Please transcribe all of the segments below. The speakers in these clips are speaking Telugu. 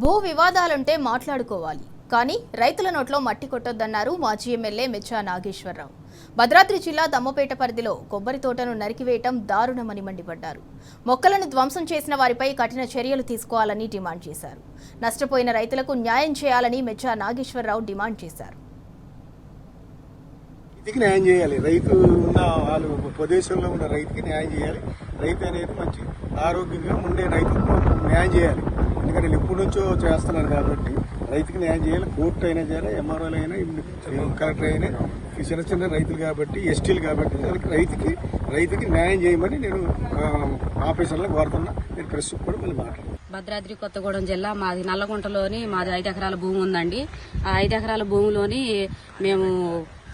భూ వివాదాలుంటే మాట్లాడుకోవాలి, కానీ రైతుల నోట్లో మట్టి కొట్టొద్దన్నారు మాజీ ఎమ్మెల్యే మెచ్చా నాగేశ్వరరావు. భద్రాద్రి జిల్లా దమ్మపేట పరిధిలో కొబ్బరి తోటను నరికివేయటం దారుణమని మండిపడ్డారు. మొక్కలను ధ్వంసం చేసిన వారిపై కఠిన చర్యలు తీసుకోవాలని డిమాండ్ చేశారు. నష్టపోయిన రైతులకు న్యాయం చేయాలని మెచ్చా నాగేశ్వరరావు డిమాండ్ చేశారు. రైతుకి న్యాయం చేయాలి. రైతు ఉన్న వాళ్ళు ప్రదేశంలో ఉన్న రైతుకి న్యాయం చేయాలి. రైతు అనేది మంచి ఆరోగ్యంగా ఉండే రైతుకు న్యాయం చేయాలి. ఎందుకంటే ఎప్పటి నుంచో చేస్తున్నారు కాబట్టి రైతుకి న్యాయం చేయాలి. కోర్టు అయినా చేయాలి, ఎంఆర్ఓలు అయినా, కలెక్టర్ అయినా చిన్న చిన్న రైతులు కాబట్టి, ఎస్టీలు కాబట్టి రైతుకి న్యాయం చేయమని నేను ఆఫీసర్లకు కోరుతున్నా. నేను ప్రెస్ కూడా మళ్ళీ మాట్లాడుతున్నాను. భద్రాద్రి కొత్తగూడెం జిల్లా మాది నల్లగుంటలోని మాది 5 ఎకరాల భూమి ఉందండి. ఆ 5 ఎకరాల భూమిలోని మేము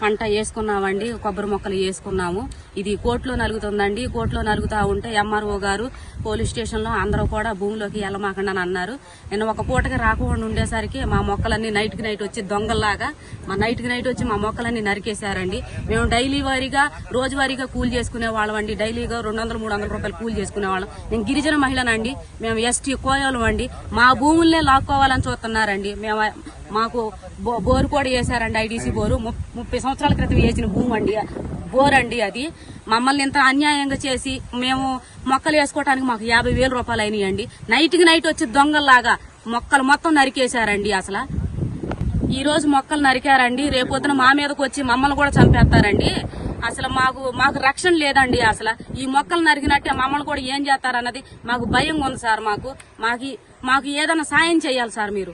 పంట వేసుకున్నామండి, కొబ్బరి మొక్కలు వేసుకున్నాము. ఇది కోర్టులో నలుగుతుందండి. కోర్టులో నలుగుతా ఉంటే ఎంఆర్ఓ గారు పోలీస్ స్టేషన్ లో అందరూ కూడా భూమిలోకి వెళ్ళమాకండి అని అన్నారు. నేను ఒక పూటకి రాకుండా ఉండేసరికి మా మొక్కలన్నీ నైట్ కి నైట్ వచ్చి దొంగల్లాగా నైట్ వచ్చి మా మొక్కలన్నీ నరికేశారండి. మేము డైలీ వారీగా రోజువారీగా కూలి చేసుకునే వాళ్ళం అండి. డైలీగా 200-300 రూపాయలు కూలి చేసుకునే వాళ్ళం. నేను గిరిజన మహిళనండి. మేము ఎస్టీ కోయలం అండి. మా భూముల్నే లాక్కోవాలని చూస్తున్నారండి. మాకు బోరు కూడా వేశారండి. ఐడీసీ బోరు 30 సంవత్సరాల క్రితం వేసిన భూమి అండి, బోర్ అండి. అది మమ్మల్ని ఇంత అన్యాయంగా చేసి మేము మొక్కలు వేసుకోవడానికి మాకు 50,000 రూపాయలు అయినాయండి. నైట్ కి నైట్ వచ్చి దొంగల్లాగా మొక్కలు మొత్తం నరికేశారండి. అసలు ఈ రోజు మొక్కలు నరికారండి, రేపొద్దున మా మీదకి వచ్చి మమ్మల్ని కూడా చంపేస్తారండి. అసలు మాకు రక్షణ లేదండి. అసలు ఈ మొక్కలు నరికినట్టే మమ్మల్ని కూడా ఏం చేస్తారన్నది మాకు భయంగా ఉంది సార్. మాకు ఏదైనా సాయం చేయాలి సార్ మీరు.